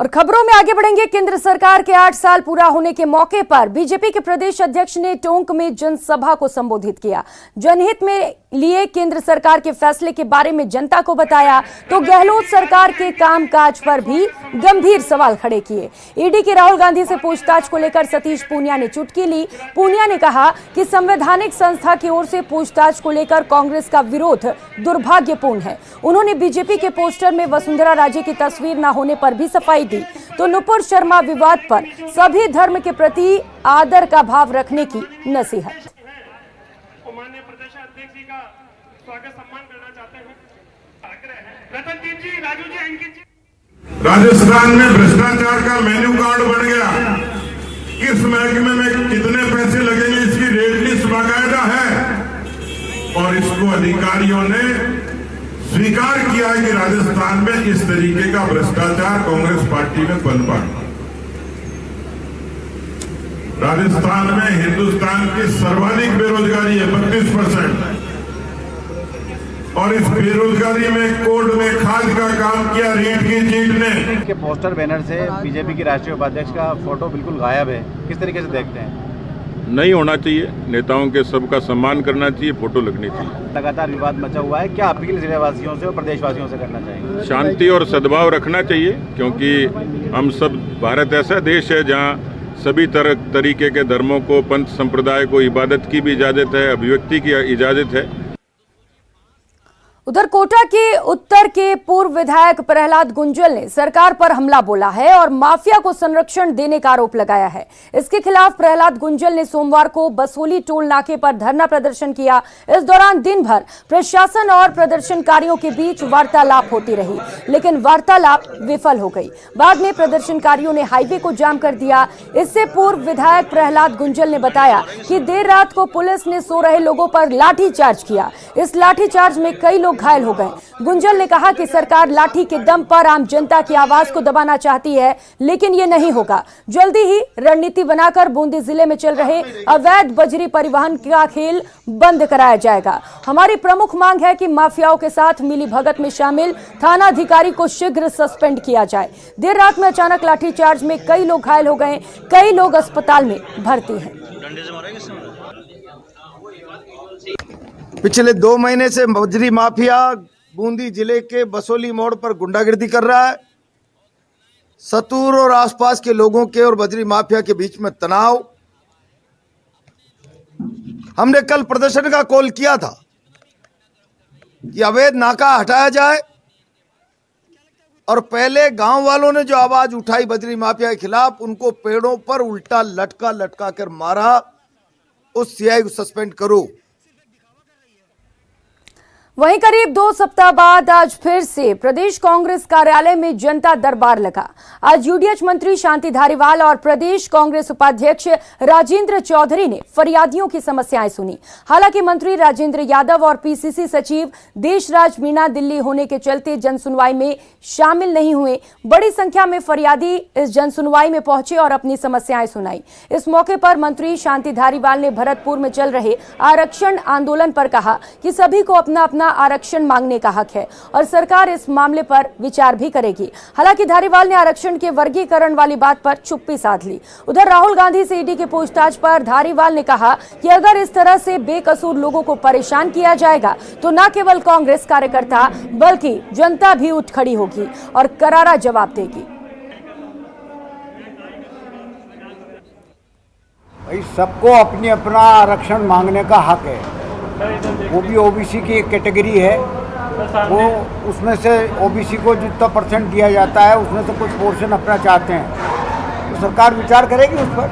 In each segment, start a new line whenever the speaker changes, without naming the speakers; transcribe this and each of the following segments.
और खबरों में आगे बढ़ेंगे। केंद्र सरकार के 8 साल पूरा होने के मौके पर बीजेपी के प्रदेश अध्यक्ष ने टोंक में जनसभा को संबोधित किया। जनहित में लिए केंद्र सरकार के फैसले के बारे में जनता को बताया तो गहलोत सरकार के कामकाज पर भी गंभीर सवाल खड़े किए। ईडी की राहुल गांधी से पूछताछ को लेकर सतीश पूनिया ने चुटकी ली। पूनिया ने कहा कि संवैधानिक संस्था की ओर से पूछताछ को लेकर कांग्रेस का विरोध दुर्भाग्यपूर्ण है। उन्होंने बीजेपी के पोस्टर में वसुंधरा राजे की तस्वीर न होने पर भी सफाई दी तो नुपुर शर्मा विवाद पर सभी धर्म के प्रति आदर का भाव रखने की नसीहत।
माननीय प्रदेश अध्यक्ष जी का स्वागत सम्मान करना चाहते हैं। रतनदीप जी, राजू जी, अंकित जी।
राजस्थान में भ्रष्टाचार का मेन्यू कार्ड बन गया। किस महकमे में कितने पैसे लगेंगे इसकी रेट लिस्ट बाकायदा है और इसको अधिकारियों ने स्वीकार किया है कि राजस्थान में इस तरीके का भ्रष्टाचार कांग्रेस पार्टी में पनपा। राजस्थान में हिंदुस्तान की सर्वाधिक बेरोजगारी है 32% और इस बेरोजगारी में कोर्ट में खाद का काम किया रीट की चीट ने।
के पोस्टर बैनर से बीजेपी की राष्ट्रीय उपाध्यक्ष का फोटो बिल्कुल गायब है, किस तरीके से देखते हैं?
नहीं होना चाहिए, नेताओं के सबका सम्मान करना चाहिए, फोटो लगनी चाहिए।
लगातार विवाद मचा हुआ है, क्या अपील जिलेवासियों से और प्रदेशवासियों से करना चाहिए?
शांति और सद्भाव रखना चाहिए क्योंकि हम सब, भारत ऐसा देश है जहाँ सभी तरीके के धर्मों को, पंथ संप्रदाय को इबादत की भी इजाजत है, अभिव्यक्ति की इजाजत है।
उधर कोटा के उत्तर के पूर्व विधायक प्रहलाद गुंजल ने सरकार पर हमला बोला है और माफिया को संरक्षण देने का आरोप लगाया है। इसके खिलाफ प्रहलाद गुंजल ने सोमवार को बसोली टोल नाके पर धरना प्रदर्शन किया। इस दौरान दिन भर प्रशासन और प्रदर्शनकारियों के बीच वार्तालाप होती रही, लेकिन वार्तालाप विफल हो गई। बाद में प्रदर्शनकारियों ने हाईवे को जाम कर दिया। इससे पूर्व विधायक प्रहलाद गुंजल ने बताया कि देर रात को पुलिस ने सो रहे लोगों पर लाठीचार्ज किया। इस लाठीचार्ज में कई लोग घायल हो गए। गुंजल ने कहा कि सरकार लाठी के दम पर आम जनता की आवाज को दबाना चाहती है, लेकिन ये नहीं होगा। जल्दी ही रणनीति बनाकर बूंदी जिले में चल रहे अवैध बजरी परिवहन का खेल बंद कराया जाएगा। हमारी प्रमुख मांग है कि माफियाओं के साथ मिली भगत में शामिल थाना अधिकारी को शीघ्र सस्पेंड किया जाए। देर रात में अचानक लाठीचार्ज में कई लोग घायल हो गए, कई लोग अस्पताल में भर्ती हैं।
पिछले 2 महीने से बजरी माफिया बूंदी जिले के बसोली मोड़ पर गुंडागिर्दी कर रहा है। सतूर और आसपास के लोगों के और बजरी माफिया के बीच में तनाव। हमने कल प्रदर्शन का कॉल किया था कि अवैध नाका हटाया जाए और पहले गांव वालों ने जो आवाज उठाई बजरी माफिया के खिलाफ, उनको पेड़ों पर उल्टा लटका कर मारा। उस सीआई को सस्पेंड करो।
वहीं करीब 2 सप्ताह बाद आज फिर से प्रदेश कांग्रेस कार्यालय में जनता दरबार लगा। आज यूडीएच मंत्री शांति धारीवाल और प्रदेश कांग्रेस उपाध्यक्ष राजेंद्र चौधरी ने फरियादियों की समस्याएं सुनी। हालांकि मंत्री राजेंद्र यादव और पीसीसी सचिव देशराज मीणा दिल्ली होने के चलते जनसुनवाई में शामिल नहीं हुए। बड़ी संख्या में फरियादी इस जनसुनवाई में पहुंचे और अपनी समस्याएं सुनाई। इस मौके पर मंत्री शांति धारीवाल ने भरतपुर में चल रहे आरक्षण आंदोलन पर कहा कि सभी को अपना अपना आरक्षण मांगने का हक है और सरकार इस मामले पर विचार भी करेगी। हालांकि धारीवाल ने आरक्षण के वर्गीकरण वाली बात पर चुप्पी साध ली। उधर राहुल गांधी से ईडी के पूछताछ पर धारीवाल ने कहा कि अगर इस तरह से बेकसूर लोगों को परेशान किया जाएगा तो न केवल कांग्रेस कार्यकर्ता बल्कि जनता भी उठ खड़ी होगी और करारा जवाब देगी।
भाई, सबको अपनी अपना आरक्षण मांगने का हक है। वो भी ओबीसी की एक कैटेगरी है, वो उसमें से ओबीसी को जितना % दिया जाता है उसमें से कुछ पोर्शन अपना चाहते हैं, तो सरकार विचार करेगी उस पर।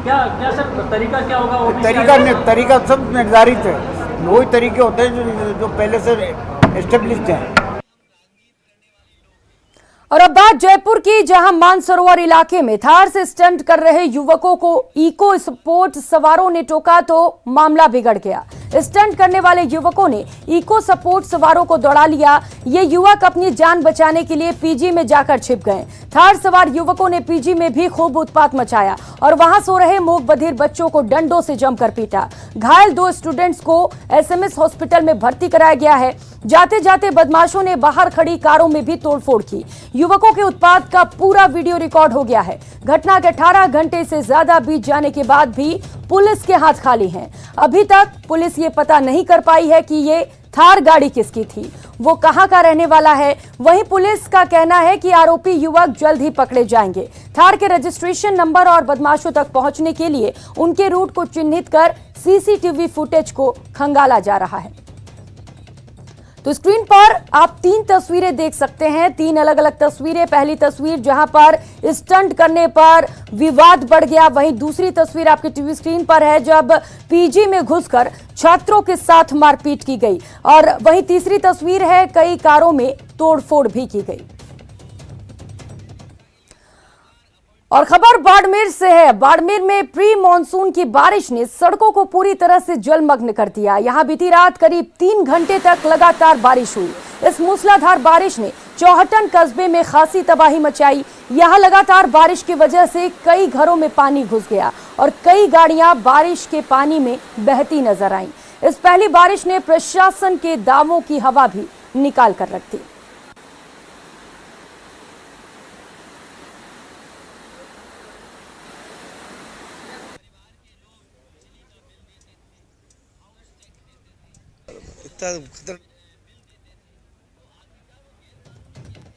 क्या सर तरीका क्या होगा?
तरीका सब निर्धारित है। वही तरीके होते हैं जो पहले से एस्टेब्लिश्ड हैं।
और अब बात जयपुर की, जहां मानसरोवर इलाके में थार से स्टंट कर रहे युवकों को इको स्पोर्ट सवारों ने टोका तो मामला बिगड़ गया। स्टंट करने वाले युवकों ने इको स्पोर्ट सवारों को दौड़ा लिया। ये युवक अपनी जान बचाने के लिए पीजी में जाकर छिप गए। थार सवार युवकों ने पीजी में भी खूब उत्पात मचाया और वहां सो रहे मूक बधिर बच्चों को डंडों से जमकर पीटा। घायल 2 स्टूडेंट्स को एसएमएस हॉस्पिटल में भर्ती कराया गया है। जाते जाते बदमाशों ने बाहर खड़ी कारों में भी तोड़फोड़ की। युवकों के उत्पात का पूरा वीडियो रिकॉर्ड हो गया है। घटना के 18 घंटे से ज्यादा बीत जाने के बाद भी पुलिस के हाथ खाली हैं। अभी तक पुलिस ये पता नहीं कर पाई है कि ये थार गाड़ी किसकी थी, वो कहां का रहने वाला है। वहीं पुलिस का कहना है कि आरोपी युवक जल्द ही पकड़े जाएंगे। थार के रजिस्ट्रेशन नंबर और बदमाशों तक पहुंचने के लिए उनके रूट को चिन्हित कर सीसीटीवी फुटेज को खंगाला जा रहा है। तो स्क्रीन पर आप 3 तस्वीरें देख सकते हैं, 3 अलग अलग तस्वीरें। पहली तस्वीर जहां पर स्टंट करने पर विवाद बढ़ गया, वहीं दूसरी तस्वीर आपकी टीवी स्क्रीन पर है जब पीजी में घुसकर छात्रों के साथ मारपीट की गई, और वहीं तीसरी तस्वीर है कई कारों में तोड़फोड़ भी की गई। और खबर बाड़मेर से है। बाड़मेर में प्री मॉनसून की बारिश ने सड़कों को पूरी तरह से जलमग्न कर दिया। यहां बीती रात करीब 3 घंटे तक लगातार बारिश हुई। इस मूसलाधार बारिश ने चौहटन कस्बे में खासी तबाही मचाई। यहां लगातार बारिश की वजह से कई घरों में पानी घुस गया और कई गाड़ियां बारिश के पानी में बहती नजर आईं। इस पहली बारिश ने प्रशासन के दावों की हवा भी निकाल कर रख दी।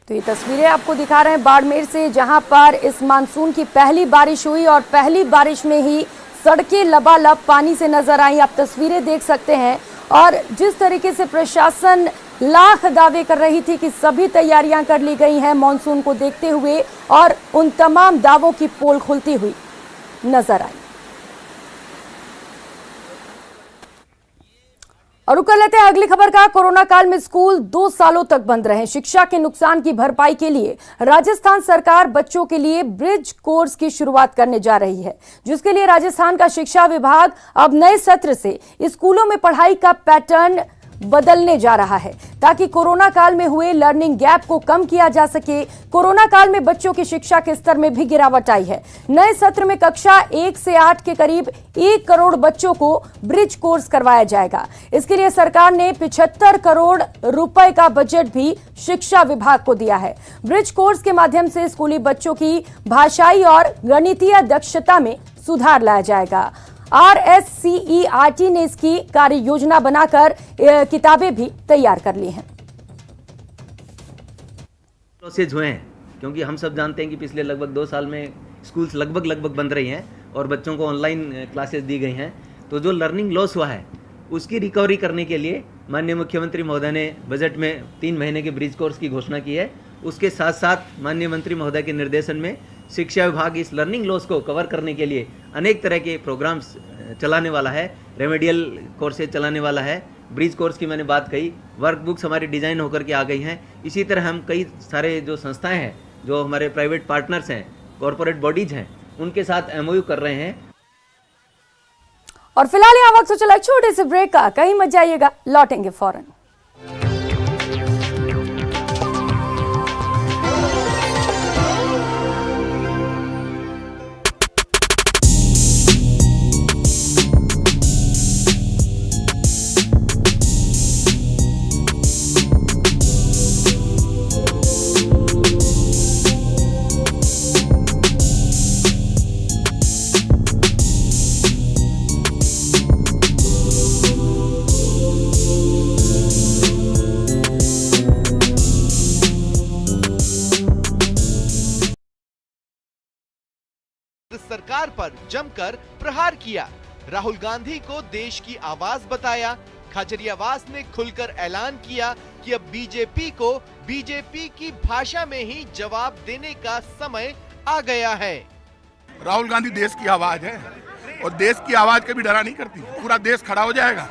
तो ये तस्वीरें आपको दिखा रहे हैं बाड़मेर से, जहां पर इस मानसून की पहली बारिश हुई और पहली बारिश में ही सड़कें लबालब पानी से नजर आई। आप तस्वीरें देख सकते हैं और जिस तरीके से प्रशासन लाख दावे कर रही थी कि सभी तैयारियां कर ली गई हैं मानसून को देखते हुए, और उन तमाम दावों की पोल खुलती हुई नजर आई। और रुक कर लेते हैं अगली खबर का। कोरोना काल में स्कूल 2 सालों तक बंद रहे। शिक्षा के नुकसान की भरपाई के लिए राजस्थान सरकार बच्चों के लिए ब्रिज कोर्स की शुरुआत करने जा रही है, जिसके लिए राजस्थान का शिक्षा विभाग अब नए सत्र से स्कूलों में पढ़ाई का पैटर्न बदलने जा रहा है, ताकि कोरोना काल में हुए लर्निंग गैप को कम किया जा सके। कोरोना काल में बच्चों की शिक्षा के स्तर में भी गिरावट आई है। नए सत्र में कक्षा 1 से 8 के करीब 1 करोड़ बच्चों को ब्रिज कोर्स करवाया जाएगा। इसके लिए सरकार ने 75 करोड़ रुपए का बजट भी शिक्षा विभाग को दिया है। ब्रिज कोर्स के माध्यम से स्कूली बच्चों की भाषाई और गणितीय दक्षता में सुधार लाया जाएगा। RSCERT ने इसकी कार्य योजना बनाकर किताबें भी तैयार कर ली हैं।
प्रोसेस हुए हैं, क्योंकि हम सब जानते हैं कि पिछले लगभग 2 साल में स्कूल्स लगभग बंद रही हैं और बच्चों को ऑनलाइन क्लासेस दी गई हैं। तो जो लर्निंग लॉस हुआ है उसकी रिकवरी करने के लिए माननीय मुख्यमंत्री महोदय ने बजट में 3 महीने के ब्रिज कोर्स की घोषणा की है। उसके साथ साथ माननीय मंत्री महोदय के निर्देशन में शिक्षा विभाग इस लर्निंग लॉस को कवर करने के लिए अनेक तरह के प्रोग्राम्स चलाने वाला है। रेमेडियल कोर्सेज चलाने वाला है। ब्रिज कोर्स की मैंने बात कही, वर्कबुक्स हमारी डिज़ाइन होकर के आ गई हैं। इसी तरह हम कई सारे जो संस्थाएं हैं, जो हमारे प्राइवेट पार्टनर्स हैं, कॉरपोरेट बॉडीज हैं, उनके साथ MOU कर रहे हैं।
और फिलहाल यहाँ वक्त चला छोटे से ब्रेक का, कहीं मत जाइएगा, लौटेंगे फौरन।
सरकार पर जमकर प्रहार किया। राहुल गांधी को देश की आवाज बताया। खाचरियावास ने खुलकर ऐलान किया कि अब बीजेपी को बीजेपी की भाषा में ही जवाब देने का समय आ गया है।
राहुल गांधी देश की आवाज है और देश की आवाज कभी डरा नहीं करती। पूरा देश खड़ा हो जाएगा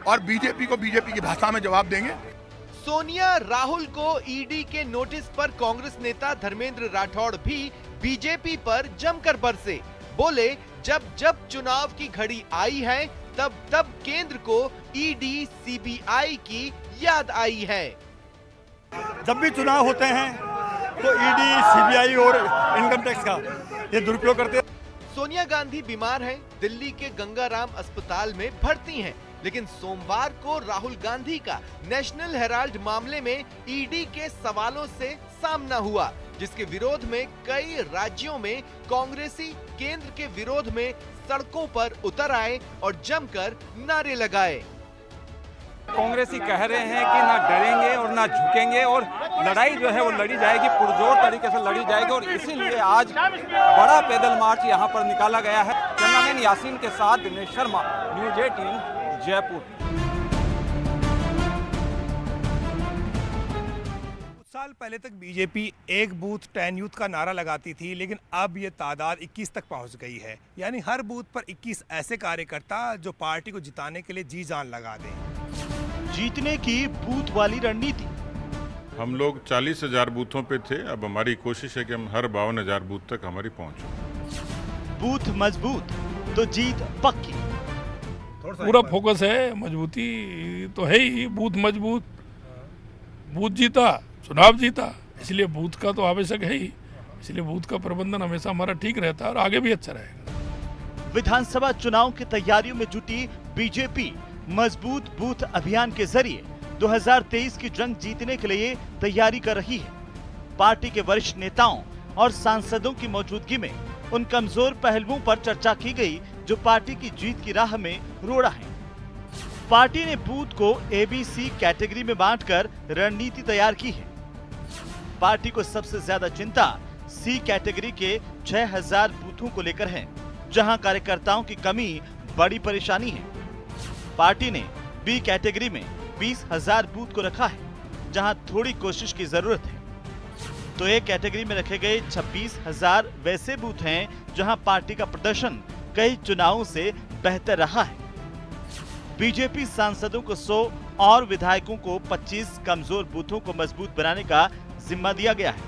और बीजेपी को बीजेपी की भाषा में जवाब देंगे।
सोनिया राहुल को ईडी के नोटिस पर कांग्रेस नेता धर्मेंद्र राठौड़ भी बीजेपी पर जमकर बरसे। बोले जब जब चुनाव की घड़ी आई है तब तब केंद्र को ईडी CBI की याद आई है।
जब भी चुनाव होते हैं
तो ईडी, सीबीआई और इनकम टैक्स का ये दुरुपयोग करते हैं।
सोनिया गांधी बीमार हैं, दिल्ली के गंगाराम अस्पताल में भर्ती हैं, लेकिन सोमवार को राहुल गांधी का नेशनल हेराल्ड मामले में ईडी के सवालों से सामना हुआ, जिसके विरोध में कई राज्यों में कांग्रेसी केंद्र के विरोध में सड़कों पर उतर आए और जमकर नारे लगाए।
कांग्रेसी कह रहे हैं कि ना डरेंगे और ना झुकेंगे और लड़ाई जो है वो लड़ी जाएगी, पुरजोर तरीके से लड़ी जाएगी और इसीलिए आज बड़ा पैदल मार्च यहाँ पर निकाला गया है। कैमरामैन यासीन के साथ दिनेश शर्मा, न्यूज़ 18 जयपुर।
साल पहले तक बीजेपी एक बूथ 10 यूथ का नारा लगाती थी, लेकिन अब ये तादाद 21 तक पहुंच गई है। यानी हर बूथ पर 21 ऐसे कार्यकर्ता जो पार्टी को जिताने के लिए जी जान लगा दें।
जीतने की बूथ वाली रणनीति।
हम लोग 40,000 बूथों पे थे, अब हमारी कोशिश है कि हम हर 52,000 बूथ तक हमारी पहुंच हो।
बूथ मजबूत तो जीत पक्की।
पूरा फोकस है, मजबूती तो है ही। बूथ मजबूत, बूथ जीता, चुनाव जीता, इसलिए बूथ का तो आवश्यक है ही। इसलिए बूथ का प्रबंधन हमेशा हमारा ठीक रहता है और आगे भी अच्छा रहेगा।
विधानसभा चुनाव की तैयारियों में जुटी बीजेपी मजबूत बूथ अभियान के जरिए 2023 की जंग जीतने के लिए तैयारी कर रही है। पार्टी के वरिष्ठ नेताओं और सांसदों की मौजूदगी में उन कमजोर पहलुओं पर चर्चा की गई जो पार्टी की जीत की राह में रोड़ा है। पार्टी ने बूथ को ABC कैटेगरी में बांटकर रणनीति तैयार की है। पार्टी को सबसे ज्यादा चिंता C कैटेगरी के 6,000 बूथों को लेकर है, जहां कार्यकर्ताओं की कमी बड़ी परेशानी है। पार्टी ने B कैटेगरी में 20,000 बूथ को रखा है, जहां थोड़ी कोशिश की जरूरत है। तो A कैटेगरी में रखे गए 26,000 वैसे बूथ हैं जहां पार्टी का प्रदर्शन कई चुनावों से बेहतर रहा है। बीजेपी सांसदों को 100 और विधायकों को 25 कमजोर बूथों को मजबूत बनाने का जिम्मा दिया गया है।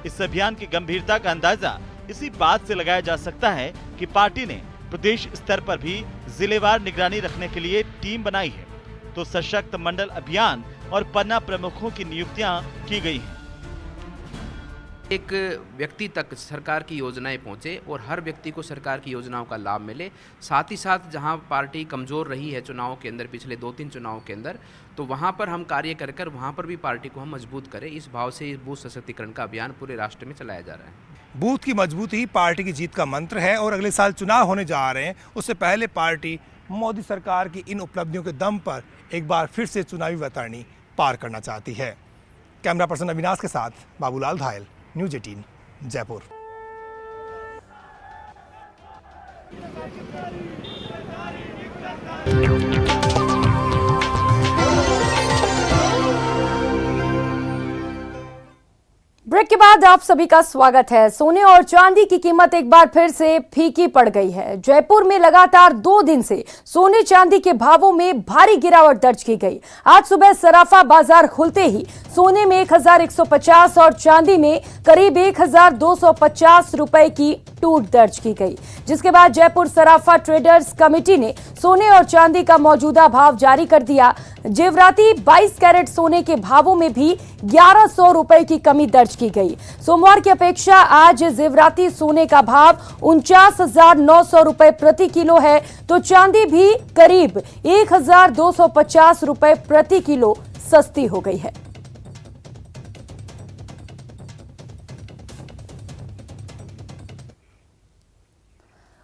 इस अभियान की गंभीरता का अंदाजा इसी बात से लगाया जा सकता है कि पार्टी ने प्रदेश स्तर पर भी जिलेवार निगरानी रखने के लिए टीम बनाई है, तो सशक्त मंडल अभियान और पन्ना प्रमुखों की नियुक्तियां की गई हैं।
एक व्यक्ति तक सरकार की योजनाएं पहुंचे और हर व्यक्ति को सरकार की योजनाओं का लाभ मिले। साथ ही साथ जहां पार्टी कमज़ोर रही है चुनावों के अंदर, पिछले 2-3 चुनावों के अंदर, तो वहां पर हम कार्य कर वहां पर भी पार्टी को हम मजबूत करें। इस भाव से इस बूथ सशक्तिकरण का अभियान पूरे राष्ट्र में चलाया जा रहा है।
बूथ की मजबूती ही पार्टी की जीत का मंत्र है और अगले साल चुनाव होने जा रहे हैं, उससे पहले पार्टी मोदी सरकार की इन उपलब्धियों के दम पर एक बार फिर से चुनावी वैतरणी पार करना चाहती है। कैमरा पर्सन अविनाश के साथ बाबूलाल धायल, न्यूज़ 18 जयपुर।
ब्रेक के बाद आप सभी का स्वागत है। सोने और चांदी की कीमत एक बार फिर से फीकी पड़ गई है। जयपुर में लगातार 2 दिन से सोने चांदी के भावों में भारी गिरावट दर्ज की गई। आज सुबह सराफा बाजार खुलते ही सोने में 1,150 और चांदी में करीब 1,250 रुपए की टूट दर्ज की गई, जिसके बाद जयपुर सराफा ट्रेडर्स कमेटी ने सोने और चांदी का मौजूदा भाव जारी कर दिया। जेवराती 22 कैरेट सोने के भावों में भी 1,100 रुपए की कमी दर्ज की गई। सोमवार की अपेक्षा आज जेवराती सोने का भाव 49,900 रुपए प्रति किलो है, तो चांदी भी करीब 1,250 रुपए प्रति किलो सस्ती हो गई है।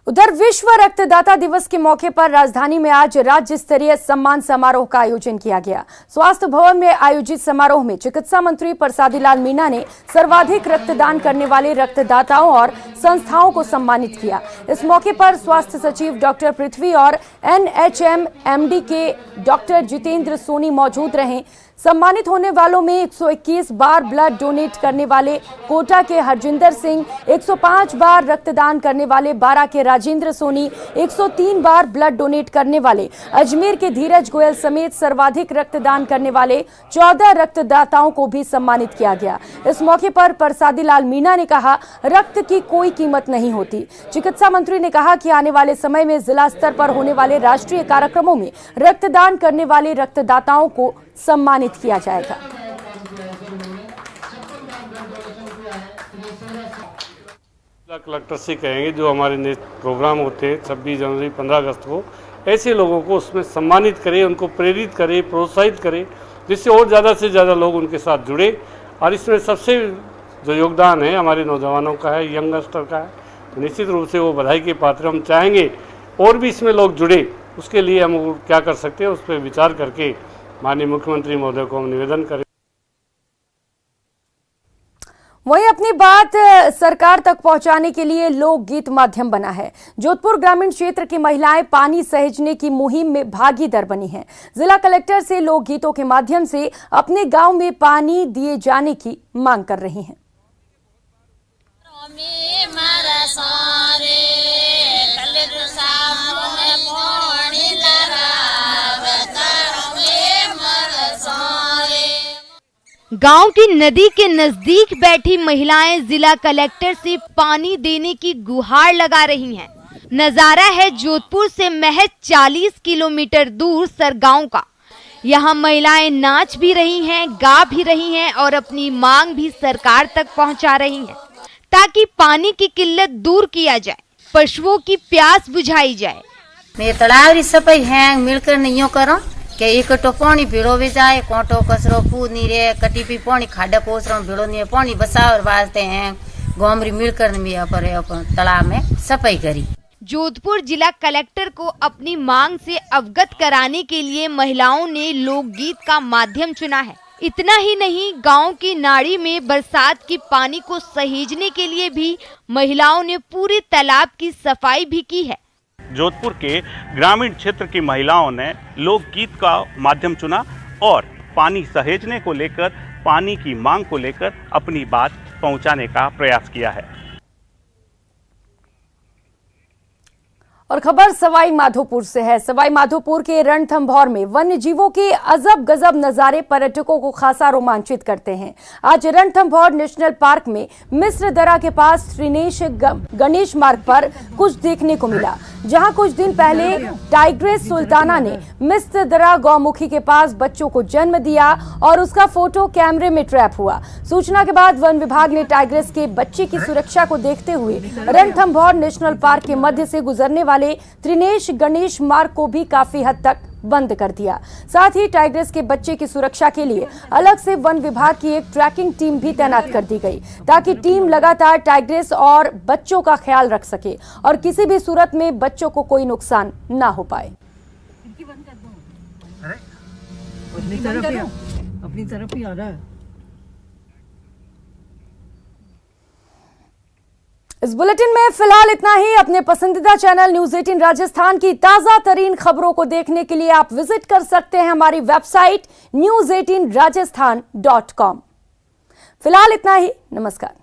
उधर विश्व रक्तदाता दिवस के मौके पर राजधानी में आज राज्य स्तरीय सम्मान समारोह का आयोजन किया गया। स्वास्थ्य भवन में आयोजित समारोह में चिकित्सा मंत्री परसादी लाल मीणा ने सर्वाधिक रक्तदान करने वाले रक्तदाताओं और संस्थाओं को सम्मानित किया। इस मौके पर स्वास्थ्य सचिव डॉक्टर पृथ्वी और NHM MD के डॉक्टर जितेंद्र सोनी मौजूद रहे। सम्मानित होने वालों में 121 बार ब्लड डोनेट करने वाले कोटा के हरजिंदर सिंह, 105 बार रक्तदान करने वाले बारा के राजेंद्र सोनी, 103 बार ब्लड डोनेट करने वाले अजमेर के धीरज गोयल समेत सर्वाधिक रक्तदान करने वाले 14 रक्तदाताओं को भी सम्मानित किया गया। इस मौके पर परसादी लाल मीणा ने कहा, रक्त की कोई कीमत नहीं होती। चिकित्सा मंत्री ने कहा कि आने वाले समय में जिला स्तर पर होने वाले राष्ट्रीय कार्यक्रमों में रक्तदान करने वाले रक्तदाताओं को सम्मानित किया जाएगा।
जिला कलेक्टर से कहेंगे जो हमारे प्रोग्राम होते हैं 26 जनवरी 15 अगस्त को, ऐसे लोगों को उसमें सम्मानित करें, उनको प्रेरित करें, प्रोत्साहित करें, जिससे और ज़्यादा से ज़्यादा लोग उनके साथ जुड़े। और इसमें सबसे जो योगदान है हमारे नौजवानों का है, यंगस्टर का है, तो निश्चित रूप से वो बधाई के पात्र। हम चाहेंगे और भी इसमें लोग जुड़े, उसके लिए हम क्या कर सकते हैं उस पर विचार करके माननीय मुख्यमंत्री महोदय को हम निवेदन करें।
वहीं अपनी बात सरकार तक पहुंचाने के लिए लोकगीत माध्यम बना है। जोधपुर ग्रामीण क्षेत्र की महिलाएं पानी सहेजने की मुहिम में भागीदार बनी हैं। जिला कलेक्टर से लोकगीतों के माध्यम से अपने गांव में पानी दिए जाने की मांग कर रही हैं।
गांव की नदी के नजदीक बैठी महिलाएं जिला कलेक्टर से पानी देने की गुहार लगा रही हैं। नजारा है जोधपुर से महज 40 किलोमीटर दूर सरगांव का। यहां महिलाएं नाच भी रही हैं, गा भी रही हैं और अपनी मांग भी सरकार तक पहुंचा रही हैं, ताकि पानी की किल्लत दूर किया जाए, पशुओं की प्यास बुझाई जाए।
मैं तालाब सफाई है मिलकर नहीं करो के एक तो पानी भीड़ो भी जाए, कोटो कसरो पूद नहीं रे, कटी भी पानी खाडा कोसरो भीड़ो नहीं पानी बसावर बाजते हैं। गोमरी मिलकर तालाब में सफाई करी।
जोधपुर जिला कलेक्टर को अपनी मांग से अवगत कराने के लिए महिलाओं ने लोकगीत का माध्यम चुना है। इतना ही नहीं, गांव की नाड़ी में बरसात की पानी को सहेजने के लिए भी महिलाओं ने पूरे तालाब की सफाई भी की है।
जोधपुर के ग्रामीण क्षेत्र की महिलाओं ने लोकगीत का माध्यम चुना और पानी सहेजने को लेकर, पानी की मांग को लेकर अपनी बात पहुंचाने का प्रयास किया है।
और खबर सवाई माधोपुर से है। सवाई माधोपुर के रणथंभौर में वन्य जीवों के अजब गजब नजारे पर्यटकों को खासा रोमांचित करते हैं। आज रणथंभौर नेशनल पार्क में मिस्र दरा के पास त्रिनेश गणेश मार्ग पर कुछ देखने को मिला, जहां कुछ दिन पहले टाइग्रेस सुल्ताना ने मिस्र दरा गौमुखी के पास बच्चों को जन्म दिया और उसका फोटो कैमरे में ट्रैप हुआ। सूचना के बाद वन विभाग ने टाइग्रेस के बच्चे की सुरक्षा को देखते हुए रणथंभौर नेशनल पार्क के मध्य से गुजरने वाले त्रिनेश गणेश मार्ग को भी काफी हद तक बंद कर दिया। साथ ही टाइग्रेस के बच्चे की सुरक्षा के लिए अलग से वन विभाग की एक ट्रैकिंग टीम भी तैनात कर दी गई, ताकि टीम लगातार टाइग्रेस और बच्चों का ख्याल रख सके और किसी भी सूरत में बच्चों को कोई नुकसान ना हो पाए।
अपनी तरफ ही आ रहा है।
इस बुलेटिन में फिलहाल इतना ही। अपने पसंदीदा चैनल न्यूज़ 18 राजस्थान की ताजा तरीन खबरों को देखने के लिए आप विजिट कर सकते हैं हमारी वेबसाइट news18rajasthan.com। फिलहाल इतना ही। नमस्कार।